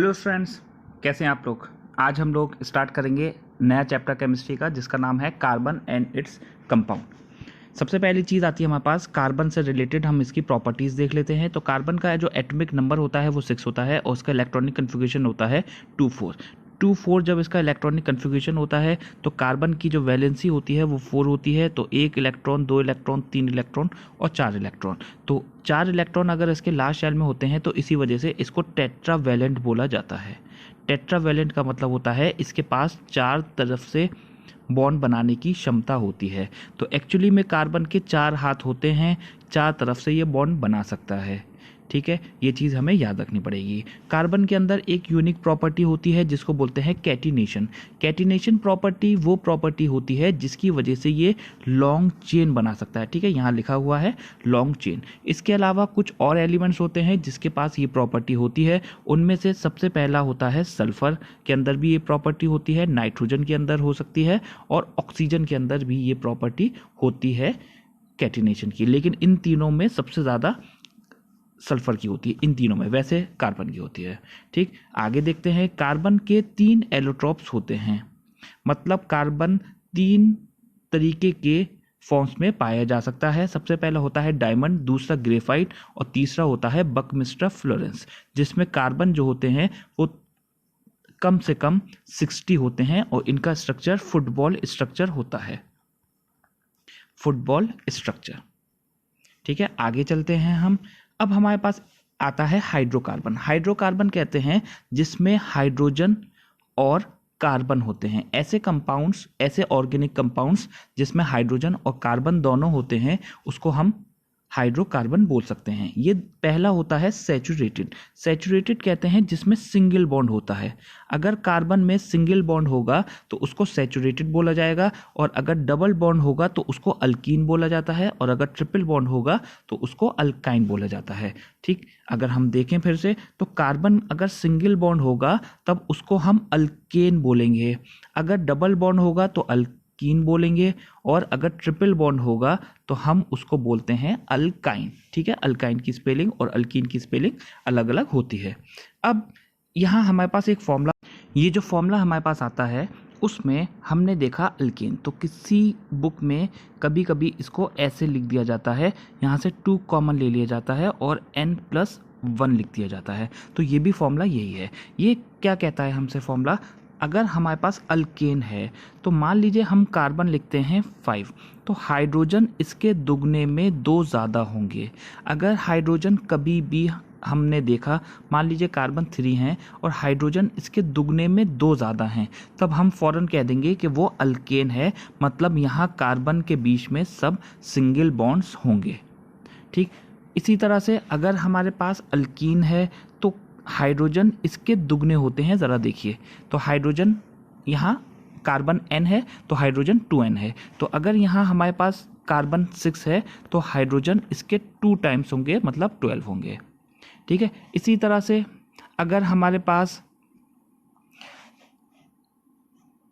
Hello friends, कैसे हैं आप लोग। आज हम लोग स्टार्ट करेंगे नया चैप्टर केमिस्ट्री का जिसका नाम है कार्बन एंड इट्स कंपाउंड। सबसे पहली चीज़ आती है हमारे पास कार्बन से रिलेटेड, हम इसकी प्रॉपर्टीज़ देख लेते हैं। तो कार्बन का जो एटॉमिक नंबर होता है वो 6 होता है और उसका इलेक्ट्रॉनिक कन्फिग्रेशन होता है 2,4 जब इसका इलेक्ट्रॉनिक कन्फिग्रेशन होता है तो कार्बन की जो वैलेंसी होती है वो 4 होती है। तो 1 इलेक्ट्रॉन, 2 इलेक्ट्रॉन, 3 इलेक्ट्रॉन और 4 इलेक्ट्रॉन। तो 4 इलेक्ट्रॉन अगर इसके लास्ट शेल में होते हैं तो इसी वजह से इसको टेट्रावैलेंट बोला जाता है। टेट्रावैलेंट का मतलब होता है इसके पास 4 तरफ से बॉन्ड बनाने की क्षमता होती है। तो एक्चुअली में कार्बन के 4 हाथ होते हैं, 4 तरफ से ये बॉन्ड बना सकता है। ठीक है, ये चीज़ हमें याद रखनी पड़ेगी। कार्बन के अंदर एक यूनिक प्रॉपर्टी होती है जिसको बोलते हैं कैटिनेशन। कैटिनेशन प्रॉपर्टी वो प्रॉपर्टी होती है जिसकी वजह से ये लॉन्ग चेन बना सकता है। ठीक है, यहाँ लिखा हुआ है लॉन्ग चेन। इसके अलावा कुछ और एलिमेंट्स होते हैं जिसके पास ये प्रॉपर्टी होती है। उनमें से सबसे पहला होता है सल्फर के अंदर भी ये प्रॉपर्टी होती है, नाइट्रोजन के अंदर हो सकती है और ऑक्सीजन के अंदर भी ये प्रॉपर्टी होती है कैटिनेशन की। लेकिन इन तीनों में सबसे ज़्यादा सल्फर की होती है, इन तीनों में, वैसे कार्बन की होती है। ठीक, आगे देखते हैं। कार्बन के 3 एलोट्रोप्स होते हैं, मतलब कार्बन 3 तरीके के फॉर्म्स में पाया जा सकता है। सबसे पहला होता है डायमंड, दूसरा ग्रेफाइट और तीसरा होता है बकमिस्टर फ्लोरेंस, जिसमें कार्बन जो होते हैं वो कम से कम 60 होते हैं और इनका स्ट्रक्चर फुटबॉल स्ट्रक्चर होता है, फुटबॉल स्ट्रक्चर। ठीक है, आगे चलते हैं हम। अब हमारे पास आता है हाइड्रोकार्बन। हाइड्रोकार्बन कहते हैं जिसमें हाइड्रोजन और कार्बन होते हैं। ऐसे कंपाउंड्स, ऐसे ऑर्गेनिक कंपाउंड्स जिसमें हाइड्रोजन और कार्बन दोनों होते हैं उसको हम हाइड्रोकार्बन बोल सकते हैं। ये पहला होता है सैचुरेटेड। सैचुरेटेड कहते हैं जिसमें सिंगल बॉन्ड होता है। अगर कार्बन में सिंगल बॉन्ड होगा तो उसको सैचुरेटेड बोला जाएगा, और अगर डबल बॉन्ड होगा तो उसको अल्कीन बोला जाता है, और अगर ट्रिपल बॉन्ड होगा तो उसको अल्काइन बोला जाता है। ठीक, अगर हम देखें फिर से तो कार्बन अगर सिंगल बॉन्ड होगा तब उसको हम अल्केन बोलेंगे, अगर डबल बॉन्ड होगा तो कीन बोलेंगे, और अगर ट्रिपल बॉन्ड होगा तो हम उसको बोलते हैं अल्काइन। ठीक है, अल्काइन की स्पेलिंग और अल्कीन की स्पेलिंग अलग अलग होती है। अब यहाँ हमारे पास एक फॉर्मूला, ये जो फॉर्मूला हमारे पास आता है उसमें हमने देखा अल्केन, तो किसी बुक में कभी कभी इसको ऐसे लिख दिया जाता है, यहाँ से 2 कॉमन ले लिया जाता है और n+1 लिख दिया जाता है। तो ये भी फॉर्मूला यही है। ये क्या कहता है हमसे फॉर्मूला, अगर हमारे पास अल्केन है तो मान लीजिए हम कार्बन लिखते हैं 5, तो हाइड्रोजन इसके दुगने में 2 ज़्यादा होंगे। अगर हाइड्रोजन कभी भी हमने देखा, मान लीजिए कार्बन 3 हैं और हाइड्रोजन इसके दुगने में 2 ज़्यादा हैं, तब हम फ़ौरन कह देंगे कि वो अल्केन है, मतलब यहाँ कार्बन के बीच में सब सिंगल बॉन्ड्स होंगे। ठीक, इसी तरह से अगर हमारे पास अल्कीन है तो हाइड्रोजन इसके दुगने होते हैं। ज़रा देखिए, तो हाइड्रोजन यहाँ कार्बन n है तो हाइड्रोजन 2n है। तो अगर यहाँ हमारे पास कार्बन 6 है तो हाइड्रोजन इसके 2 टाइम्स होंगे, मतलब 12 होंगे। ठीक है, इसी तरह से अगर हमारे पास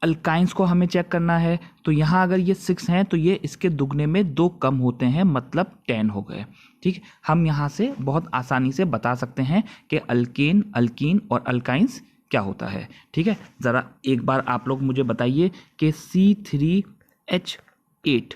अल्काइंस को हमें चेक करना है तो यहाँ अगर ये 6 हैं तो ये इसके दुगने में 2 कम होते हैं, मतलब 10 हो गए। ठीक, हम यहाँ से बहुत आसानी से बता सकते हैं कि अल्केन, अल्कीन और अल्काइंस क्या होता है। ठीक है, ज़रा एक बार आप लोग मुझे बताइए कि C3H8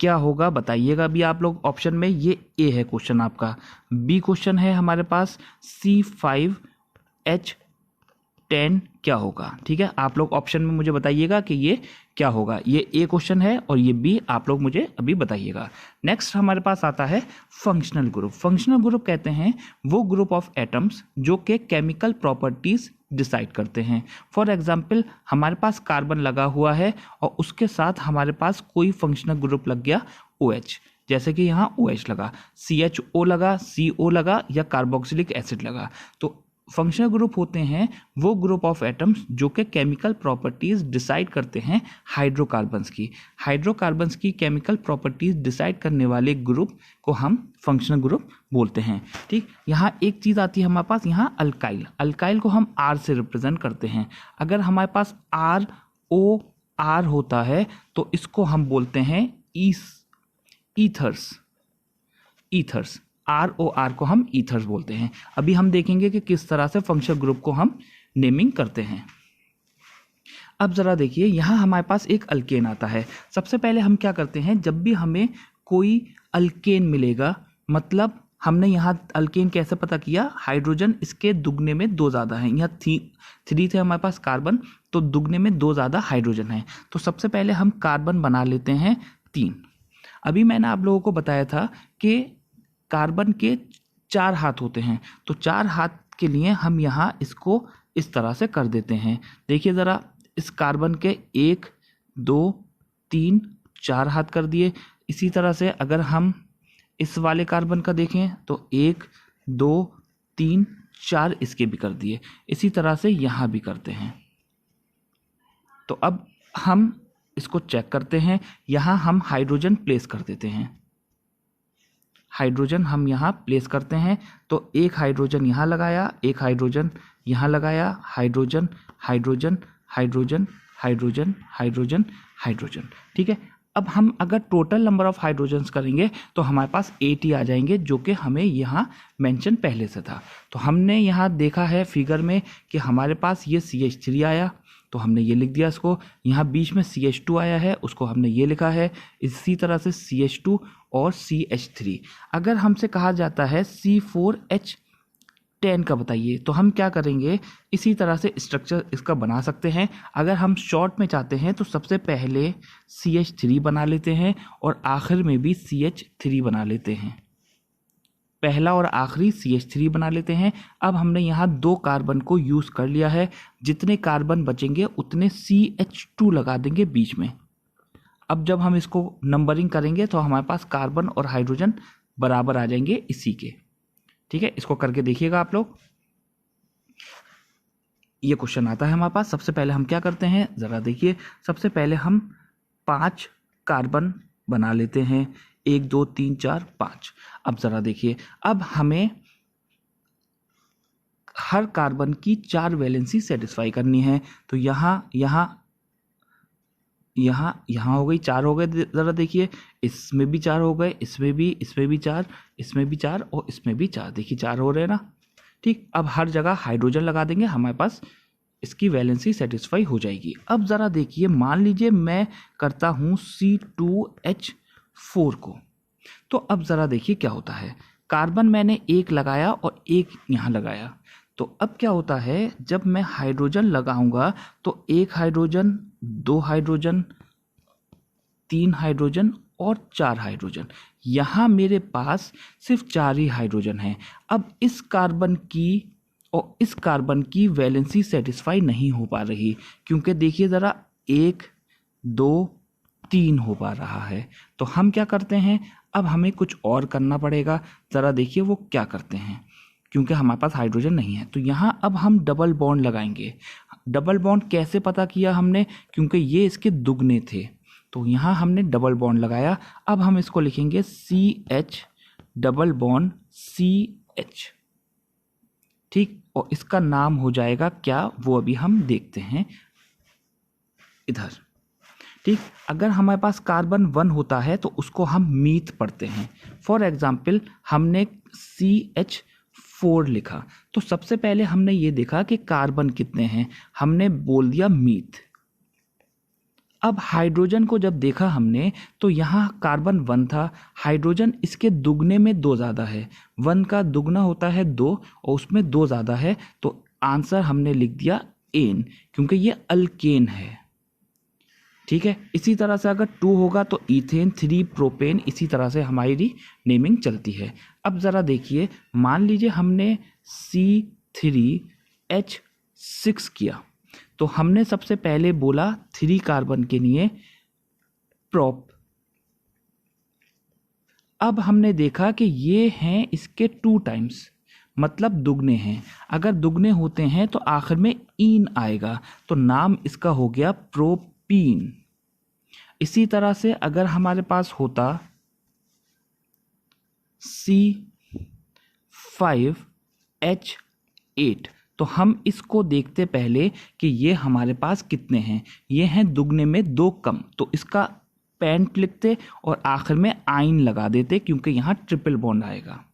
क्या होगा, बताइएगा भी आप लोग ऑप्शन में। ये ए है क्वेश्चन आपका। बी क्वेश्चन है हमारे पास C5H10 क्या होगा। ठीक है, आप लोग ऑप्शन में मुझे बताइएगा कि ये क्या होगा। ये ए क्वेश्चन है और ये बी आप लोग मुझे अभी बताइएगा। नेक्स्ट हमारे पास आता है फंक्शनल ग्रुप। फंक्शनल ग्रुप कहते हैं वो ग्रुप ऑफ एटम्स जो के केमिकल प्रॉपर्टीज डिसाइड करते हैं। फॉर एग्जाम्पल, हमारे पास कार्बन लगा हुआ है और उसके साथ हमारे पास कोई फंक्शनल ग्रुप लग गया OH, जैसे कि यहाँ OH लगा, CHO लगा, CO लगा या कार्बोक्सिलिक एसिड लगा। तो फंक्शनल ग्रुप होते हैं वो ग्रुप ऑफ एटम्स जो कि केमिकल प्रॉपर्टीज डिसाइड करते हैं हाइड्रोकार्बन्स की। हाइड्रोकार्बन्स की केमिकल प्रॉपर्टीज डिसाइड करने वाले ग्रुप को हम फंक्शनल ग्रुप बोलते हैं। ठीक, यहाँ एक चीज़ आती है हमारे पास, यहाँ अल्काइल। अल्काइल को हम R से रिप्रेजेंट करते हैं। अगर हमारे पास ROR होता है तो इसको हम बोलते हैं ईथर्स। ROR को हम ईथर्स बोलते हैं। अभी हम देखेंगे कि किस तरह से फंक्शनल ग्रुप को हम नेमिंग करते हैं। अब ज़रा देखिए, यहाँ हमारे पास एक अल्केन आता है। सबसे पहले हम क्या करते हैं, जब भी हमें कोई अल्केन मिलेगा, मतलब हमने यहाँ अल्केन कैसे पता किया, हाइड्रोजन इसके दुगने में 2 ज़्यादा हैं। यहाँ 3 थे हमारे पास कार्बन, तो दुगने में 2 ज़्यादा हाइड्रोजन हैं। तो सबसे पहले हम कार्बन बना लेते हैं 3। अभी मैंने आप लोगों को बताया था कि कार्बन के 4 हाथ होते हैं, तो 4 हाथ के लिए हम यहाँ इसको इस तरह से कर देते हैं। देखिए ज़रा, इस कार्बन के 1 2 3 4 हाथ कर दिए। इसी तरह से अगर हम इस वाले कार्बन का देखें तो 1 2 3 4 इसके भी कर दिए। इसी तरह से यहाँ भी करते हैं। तो अब हम इसको चेक करते हैं। यहाँ हम हाइड्रोजन प्लेस कर देते हैं। हाइड्रोजन हम यहाँ प्लेस करते हैं, तो एक हाइड्रोजन यहाँ लगाया, एक हाइड्रोजन यहाँ लगाया, hydrogen hydrogen hydrogen hydrogen hydrogen hydrogen. ठीक है, अब हम अगर टोटल नंबर ऑफ हाइड्रोजन्स करेंगे तो हमारे पास 80 आ जाएंगे, जो कि हमें यहाँ मेंशन पहले से था। तो हमने यहाँ देखा है फिगर में कि हमारे पास ये CH3 आया, तो हमने ये लिख दिया इसको। यहाँ बीच में CH2 आया है, उसको हमने ये लिखा है। इसी तरह से CH2 और CH3। अगर हमसे कहा जाता है C4H10 का बताइए, तो हम क्या करेंगे, इसी तरह से स्ट्रक्चर इसका बना सकते हैं। अगर हम शॉर्ट में चाहते हैं तो सबसे पहले CH3 बना लेते हैं और आखिर में भी CH3 बना लेते हैं। पहला और आखिरी CH3 बना लेते हैं। अब हमने यहाँ 2 कार्बन को यूज़ कर लिया है। जितने कार्बन बचेंगे उतने CH2 लगा देंगे बीच में। अब जब हम इसको नंबरिंग करेंगे तो हमारे पास कार्बन और हाइड्रोजन बराबर आ जाएंगे इसी के। ठीक है, इसको करके देखिएगा आप लोग। ये क्वेश्चन आता है हमारे पास। सबसे पहले हम क्या करते हैं, ज़रा देखिए। सबसे पहले हम 5 कार्बन बना लेते हैं। 1 2 3 4 5। अब ज़रा देखिए, अब हमें हर कार्बन की 4 वैलेंसी सेटिस्फाई करनी है। तो यहाँ हो गई, 4 हो गए। ज़रा देखिए, इसमें भी 4 हो गए, इसमें भी 4, इसमें भी 4 और इसमें भी 4। देखिए 4 हो रहे हैं ना। ठीक, अब हर जगह हाइड्रोजन लगा देंगे, हमारे पास इसकी वैलेंसी सेटिस्फाई हो जाएगी। अब ज़रा देखिए, मान लीजिए मैं करता हूँ C2H4 को, तो अब ज़रा देखिए क्या होता है। कार्बन मैंने 1 लगाया और 1 यहाँ लगाया, तो अब क्या होता है, जब मैं हाइड्रोजन लगाऊंगा तो 1 हाइड्रोजन 2 हाइड्रोजन 3 हाइड्रोजन और 4 हाइड्रोजन। यहाँ मेरे पास सिर्फ 4 ही हाइड्रोजन हैं। अब इस कार्बन की और इस कार्बन की वैलेंसी सेटिस्फाई नहीं हो पा रही, क्योंकि देखिए ज़रा 1 2 3 हो पा रहा है। तो हम क्या करते हैं, अब हमें कुछ और करना पड़ेगा। ज़रा देखिए वो क्या करते हैं, क्योंकि हमारे पास हाइड्रोजन नहीं है। तो यहाँ अब हम डबल बॉन्ड लगाएंगे। डबल बॉन्ड कैसे पता किया हमने, क्योंकि ये इसके दुगने थे, तो यहाँ हमने डबल बॉन्ड लगाया। अब हम इसको लिखेंगे CH डबल बॉन्ड CH। ठीक, और इसका नाम हो जाएगा क्या, वो अभी हम देखते हैं इधर। ठीक, अगर हमारे पास कार्बन 1 होता है तो उसको हम मीथ पढ़ते हैं। फॉर एग्जाम्पल हमने CH4 लिखा, तो सबसे पहले हमने ये देखा कि कार्बन कितने हैं, हमने बोल दिया मीथ। अब हाइड्रोजन को जब देखा हमने तो यहाँ कार्बन 1 था, हाइड्रोजन इसके दुगने में 2 ज़्यादा है। 1 का दुगना होता है 2 और उसमें 2 ज़्यादा है, तो आंसर हमने लिख दिया एन, क्योंकि ये अल्केन है। ठीक है, इसी तरह से अगर 2 होगा तो इथेन, 3 प्रोपेन, इसी तरह से हमारी नेमिंग चलती है। अब ज़रा देखिए, मान लीजिए हमने C3H6 किया, तो हमने सबसे पहले बोला 3 कार्बन के लिए प्रोप। अब हमने देखा कि ये हैं इसके 2 टाइम्स, मतलब दुगने हैं। अगर दुगने होते हैं तो आखिर में इन आएगा, तो नाम इसका हो गया प्रोपीन। इसी तरह से अगर हमारे पास होता C5H8, तो हम इसको देखते पहले कि ये हमारे पास कितने हैं। ये हैं दुगने में 2 कम, तो इसका पेंट लिखते और आखिर में आइन लगा देते, क्योंकि यहाँ ट्रिपल बॉन्ड आएगा।